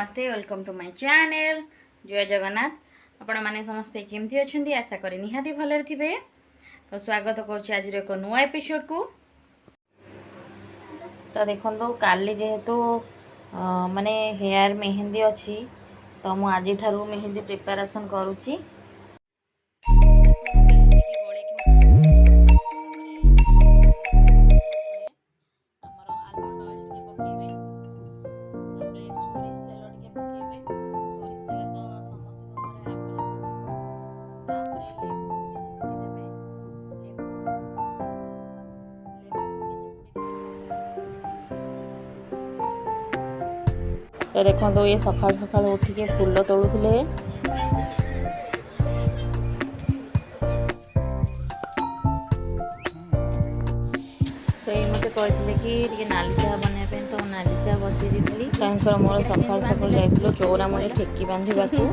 नमस्ते welcome to my channel जय जगन्नाथ। आपण माने समस्ते केमती अछंती आशा करी निहाती भलरे थिबे। तो स्वागत करछि आज एको नुवा एपिसोड को। तो देखंदो काली जेहेतु माने हेयर मेहंदी अछि तो मु आज ठारू मेहंदी प्रिपरेशन करूछि। तो देखो ये सकाल सकाल उठिके फूल तोड़ुले। तो ये मत कहते कि नाली चाह बनवाई तो नाली चाह बसई दी कहीं मोर सकाल सकाल जाइए चौरा मूले ठेकी बांधा देखो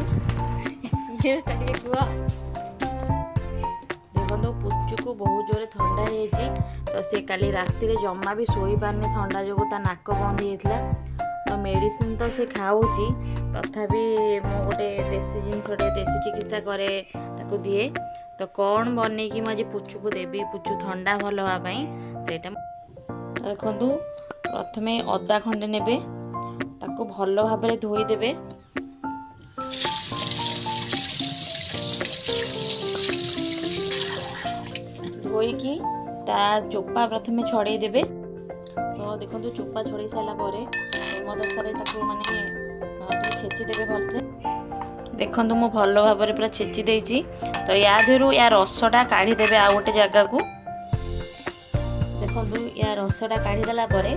पुचु को बहुत जोरे ठंडा है तो सी काली राति जमा भी शोई पारनी थंडा जो नाक बंद होता तो मेडिसिन तो से खाऊची तथापि मु गोटे देसी जिनसटे देसी चिकित्सा करे ताको दिए। तो कौन बन कि मुझे पुचु को देवी पुचु ठंडा भल हाँपाई सेटा देखु प्रथमे अदा खंडे नेबे ताको भल भाव धोईदेवे। धोईकी ता चोपा प्रथमे छड़े देबे। तो देखो चोपा छड़े सारा हेमदस्तारे माने छेची देवे भलसे। देखो मु भल भाव पूरा छेची देइची। तो या देहरु या रसटा काढ़ी देवे आ गोटे जगह को। देखो या रसटा काढ़ी देला परे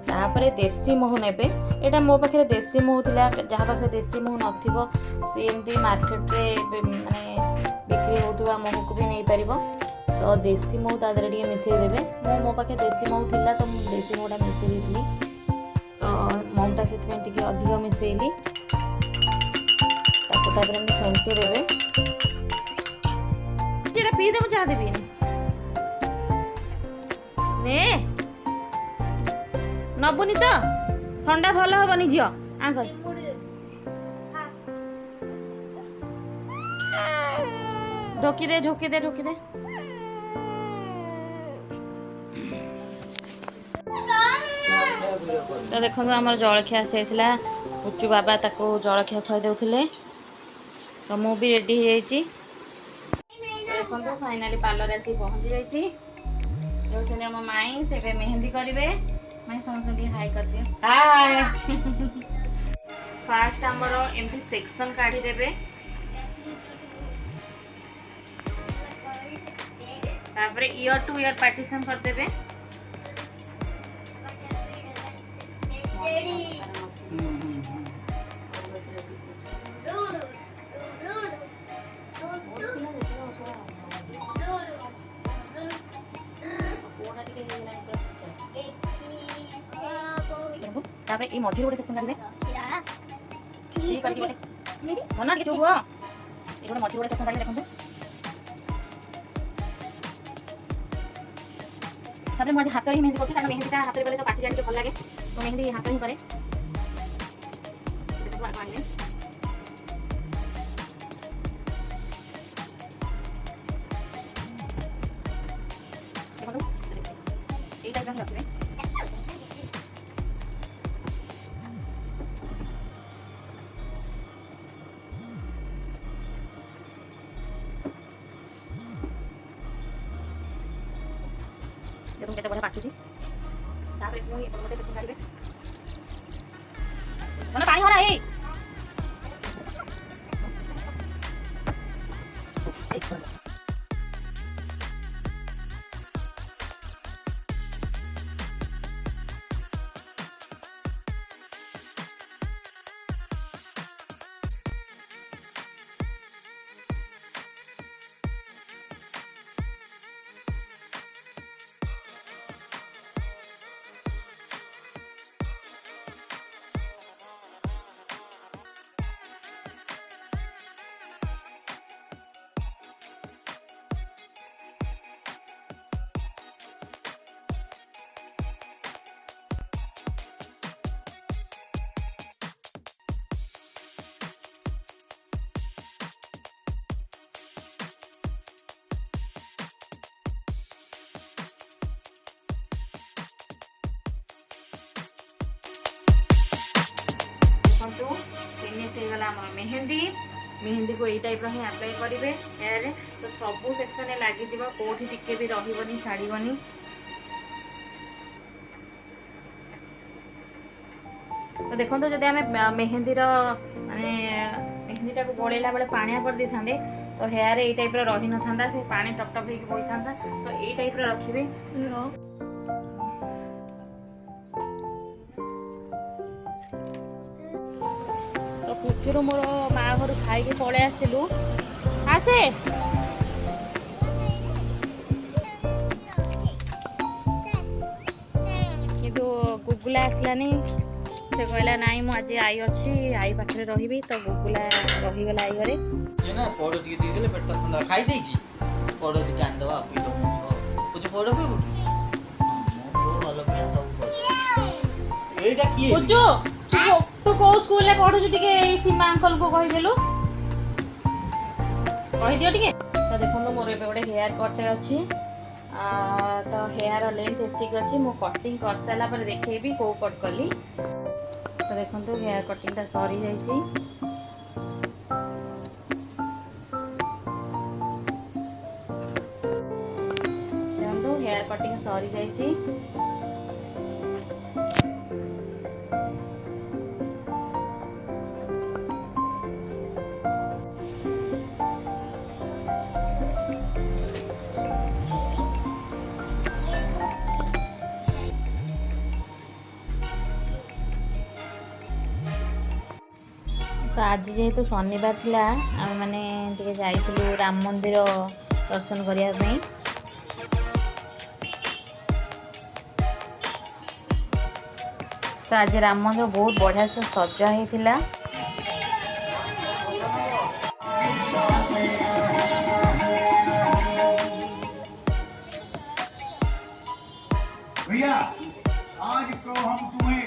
तापरे देसी महू नेबे। एटा मो पाखे देसी महू थिला जहाँ पाखे देसी महू नथिबो से एमती मार्केट रे माने बिक्री होतुवा महू को भी नहीं पारिबो। तो देसी महू ता देहरे टिके मिसई देबे। मो पाखे देसी महू थिला तो मु देसी महूटा मिसई देइथली। महूटा से टिके अधिक मिसैली ताको तापर हम फेंटी देबे। जेटा पी देबो जा देबी ने नबुनी तो ठंडा भल हबनी झियो आ कर ढोकी दे ढोकी दे ढोकी दे। तो देखो आम जलखिया आसाइला पुचु बाबा ताको जलखिया खुआ देउथिले। तो मु भी रेडी हो जाइए। देखो फाइनाली पार्लर आसी पहुँची जाइए। आम माई से मेहंदी करेंगे। माई समस्त हाई कर दियो हाय। फास्ट आमर एमती सेक्शन काढ़ी देबे। तापरे ईयर टू ईयर पार्टीशन कर देबे। तापरे ई मझिर गोटे सेक्शन काढिबे ठीक करके गोटे मना के चुप हो ए गोटे मझिर गोटे सेक्शन काढिले देखंतु। तापरे मझे हाथ रे मेहंदी करछि कारण मेहंदी हाथ रे बोले तो पाची जानी के भल लागे तो मेहंदी हाथ रे ही करे। देखो आ काढले देखो ए टाइप का रखबे। देखो केते बढिया पाचुची तापरे पुनी एपट मते सेक्शन काढिबे। मने पानी होला ए देखो फिनिश हो गला मेहंदी मेहंदी को यही टाइप ही अप्लाई करेंगे हेयर रे तो सबू सेक्शन लगी कौटी टिके भी रही छाड़बनी। तो देखो जब आम मेहंदी माने मेहंदी को गोलेला बेले पाणिया कर दे था तो हेयर यही टाइप रही न था से पानी टप टप होगी बोई था तो यही टाइप रखिए। तो पुचुर मोर माँ घर खाई पलि आसलु आसे किंतु गुगुला आसलानी से कहला नाई मु आज आई अच्छी आई पाखे रही तो गुगुला रहीगला आई घरे ना पौड़ दी देले पेट ठंडा खाई देई छी पौड़ दी कान दवा पी दो कुछ पौड़ पे तो वाला पे सब एटा की पुचु तू को स्कूल ले पढु छु टिके सीमा अंकल को कहि देलु कहि दियो टिके। तो देखो तो मोर एबे गोटे हेयर कट अछि तो हेयर लेंथ एतिक अछि मु कटिंग कर साला पर देखेबी को कट कली। तो देखो तो हेयर कटिंग ता सरी जाई छी हेयर कटिंग सरी जाई तो आज जेहेतु शनिवार थिला आम मैंने टिके जाइथिलु राम मंदिर दर्शन करिया पई। तो आज राम मंदिर बहुत बढ़िया से सजा होता भैया आज तो हम तुम्हें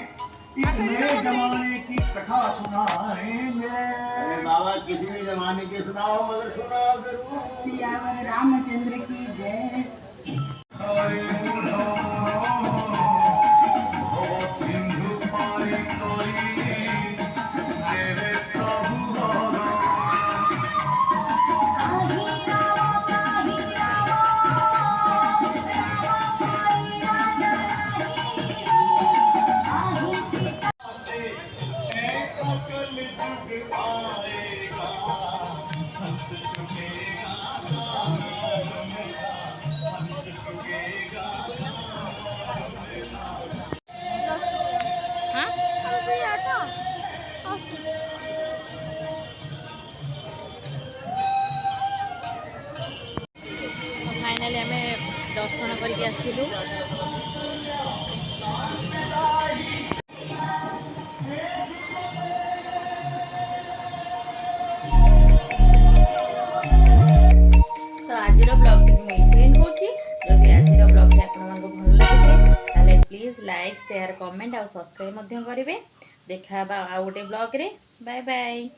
इस नए जमाने की कथा सुनाएंगे। अरे बाबा किसी भी जमाने के सुनाओ मगर सुनाओ जरूर। रामचंद्र की जय। सिंधु पारी फाइनाली आम दर्शन करके आसिलु। तो आज ब्लॉग एंड करछि जदि आज ब्लॉग आपको भल लगे प्लीज लाइक शेयर कमेंट और सब्सक्राइब करेंगे। देखा आ गोटे ब्लॉग रे बाय बाय।